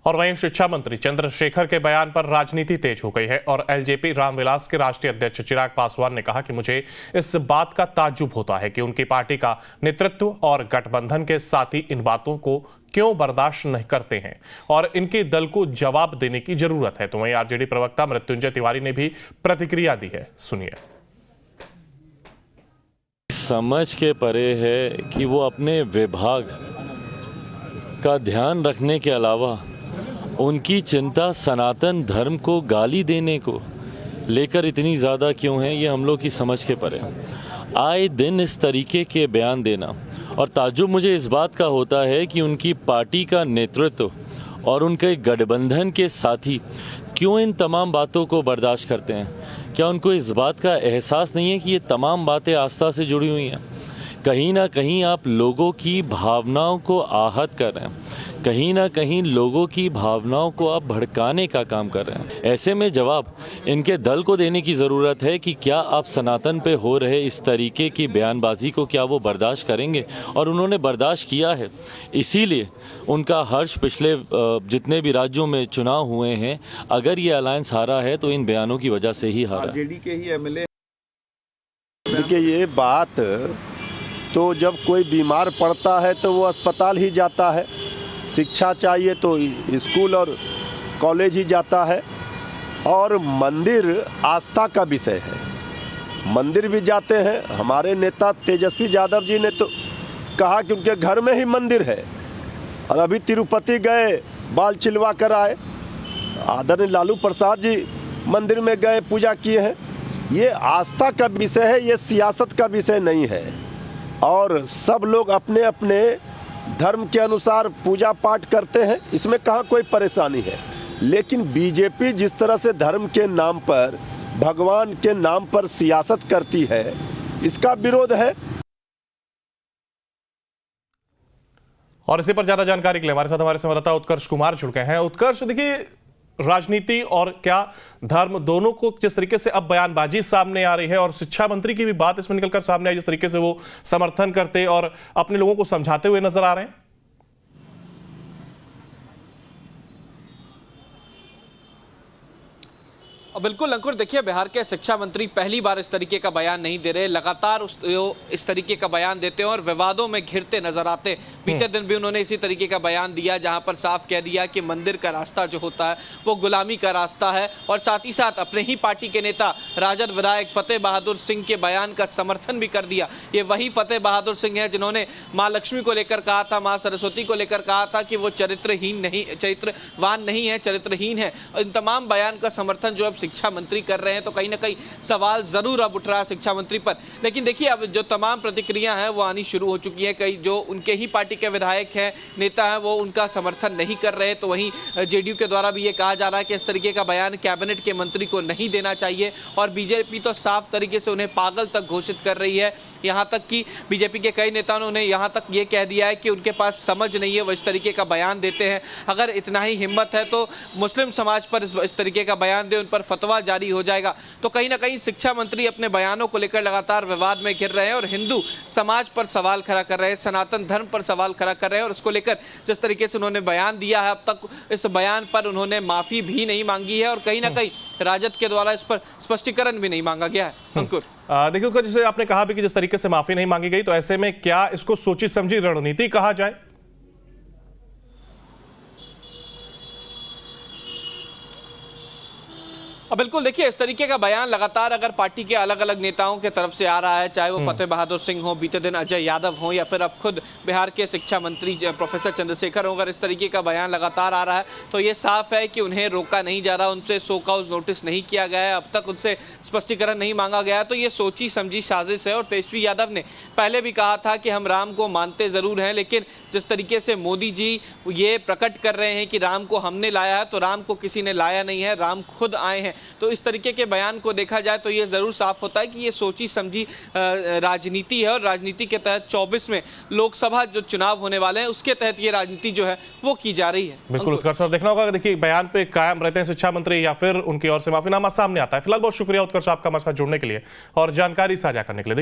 और वहीं शिक्षा मंत्री चंद्रशेखर के बयान पर राजनीति तेज हो गई है और एलजेपी रामविलास के राष्ट्रीय अध्यक्ष चिराग पासवान ने कहा कि मुझे इस बात का ताज्जुब होता है कि उनकी पार्टी का नेतृत्व और गठबंधन के साथी इन बातों को क्यों बर्दाश्त नहीं करते हैं और इनके दल को जवाब देने की जरूरत है। तो वहीं आरजेडी प्रवक्ता मृत्युंजय तिवारी ने भी प्रतिक्रिया दी है, सुनिए। समझ के परे है कि वो अपने विभाग का ध्यान रखने के अलावा उनकी चिंता सनातन धर्म को गाली देने को लेकर इतनी ज़्यादा क्यों है, ये हम लोग की समझ के परे है। आए दिन इस तरीके के बयान देना और ताज्जुब मुझे इस बात का होता है कि उनकी पार्टी का नेतृत्व और उनके गठबंधन के साथी क्यों इन तमाम बातों को बर्दाश्त करते हैं। क्या उनको इस बात का एहसास नहीं है कि ये तमाम बातें आस्था से जुड़ी हुई हैं। कहीं ना कहीं आप लोगों की भावनाओं को आहत कर रहे हैं, कहीं ना कहीं लोगों की भावनाओं को आप भड़काने का काम कर रहे हैं। ऐसे में जवाब इनके दल को देने की ज़रूरत है कि क्या आप सनातन पे हो रहे इस तरीके की बयानबाजी को क्या वो बर्दाश्त करेंगे। और उन्होंने बर्दाश्त किया है, इसीलिए उनका हर्ष पिछले जितने भी राज्यों में चुनाव हुए हैं, अगर ये अलायंस हारा है तो इन बयानों की वजह से ही हारा। आरजेडी के ही एमएलए। देखिए, ये बात तो जब कोई बीमार पड़ता है तो वो अस्पताल ही जाता है, शिक्षा चाहिए तो स्कूल और कॉलेज ही जाता है, और मंदिर आस्था का विषय है, मंदिर भी जाते हैं। हमारे नेता तेजस्वी यादव जी ने तो कहा कि उनके घर में ही मंदिर है, और अभी तिरुपति गए, बाल चिलवा कर आए। आदरणीय लालू प्रसाद जी मंदिर में गए, पूजा किए हैं। ये आस्था का विषय है, ये सियासत का विषय नहीं है। और सब लोग अपने अपने धर्म के अनुसार पूजा पाठ करते हैं, इसमें कहाँ कोई परेशानी है। लेकिन बीजेपी जिस तरह से धर्म के नाम पर, भगवान के नाम पर सियासत करती है, इसका विरोध है। और इसी पर ज्यादा जानकारी के लिए हमारे साथ हमारे संवाददाता उत्कर्ष कुमार जुड़ गए हैं। उत्कर्ष, देखिए, राजनीति और क्या धर्म दोनों को जिस तरीके से अब बयानबाजी सामने आ रही है और शिक्षा मंत्री की भी बात इसमें निकलकर सामने आई, जिस तरीके से वो समर्थन करते और अपने लोगों को समझाते हुए नजर आ रहे हैं। बिल्कुल अंकुर, देखिए, बिहार के शिक्षा मंत्री पहली बार इस तरीके का बयान नहीं दे रहे, लगातार इस तरीके का बयान देते हैं और विवादों में घिरते नजर आते। बीते दिन भी उन्होंने इसी तरीके का बयान दिया, जहां पर साफ कह दिया कि मंदिर का रास्ता जो होता है वो गुलामी का रास्ता है, और साथ ही साथ अपने ही पार्टी के नेता राजद विधायक फतेह बहादुर सिंह के बयान का समर्थन भी कर दिया। ये वही फतेह बहादुर सिंह है जिन्होंने माँ लक्ष्मी को लेकर कहा था, माँ सरस्वती को लेकर कहा था कि वो चरित्रवान नहीं है, चरित्रहीन है। इन तमाम बयान का समर्थन जो अब शिक्षा मंत्री कर रहे हैं, तो कहीं ना कहीं सवाल जरूर अब उठ रहा है शिक्षा मंत्री पर। लेकिन देखिए, अब जो तमाम प्रतिक्रिया हैं वो आनी शुरू हो चुकी हैं। कई जो उनके ही पार्टी के विधायक हैं, नेता हैं, वो उनका समर्थन नहीं कर रहे। तो वहीं जेडीयू के द्वारा भी ये कहा जा रहा है कि इस तरीके का बयान कैबिनेट के मंत्री को नहीं देना चाहिए, और बीजेपी तो साफ तरीके से उन्हें पागल तक घोषित कर रही है। यहाँ तक कि बीजेपी के कई नेताओं ने यहाँ तक ये कह दिया है कि उनके पास समझ नहीं है, वो इस तरीके का बयान देते हैं। अगर इतना ही हिम्मत है तो मुस्लिम समाज पर इस तरीके का बयान दे, उन पर फतवा जारी हो जाएगा। तो कहीं ना कहीं शिक्षा मंत्री अपने बयानों को लेकर लगातार विवाद में घिर रहे हैं और हिंदू समाज पर सवाल खड़ा कर रहे हैं, सनातन धर्म पर सवाल खड़ा कर रहे हैं। और उसको लेकर जिस तरीके से उन्होंने बयान दिया है, अब तक इस बयान पर उन्होंने माफी भी नहीं मांगी है, और कहीं ना कहीं राजद के द्वारा इस पर स्पष्टीकरण भी नहीं मांगा गया है। अंकुर, देखिए, जैसे आपने कहा भी कि जिस तरीके से माफी नहीं मांगी गई, तो ऐसे में क्या इसको सोची समझी रणनीति कहा जाए? बिल्कुल, देखिए, इस तरीके का बयान लगातार अगर पार्टी के अलग अलग नेताओं के तरफ से आ रहा है, चाहे वो फतेह बहादुर सिंह हो, बीते दिन अजय यादव हो, या फिर अब खुद बिहार के शिक्षा मंत्री प्रोफेसर चंद्रशेखर हो, अगर इस तरीके का बयान लगातार आ रहा है तो ये साफ है कि उन्हें रोका नहीं जा रहा, उनसे शो कॉज नोटिस नहीं किया गया है, अब तक उनसे स्पष्टीकरण नहीं मांगा गया है। तो ये सोची समझी साजिश है। और तेजस्वी यादव ने पहले भी कहा था कि हम राम को मानते जरूर हैं, लेकिन जिस तरीके से मोदी जी ये प्रकट कर रहे हैं कि राम को हमने लाया है, तो राम को किसी ने लाया नहीं है, राम खुद आए हैं। तो इस तरीके के बयान को देखा जाए तो ये जरूर साफ होता है कि ये सोची समझी राजनीति है, और राजनीति के तहत 24 में लोकसभा जो चुनाव होने वाले हैं उसके तहत ये राजनीति जो है वो की जा रही है। बिल्कुल उत्कर्ष, और देखना होगा, देखिए, बयान पे कायम रहते हैं शिक्षा मंत्री या फिर उनकी ओर से माफीनामा सामने आता है। फिलहाल बहुत शुक्रिया उत्कर्ष आपका हमारे साथ जुड़ने के लिए और जानकारी साझा करने के लिए।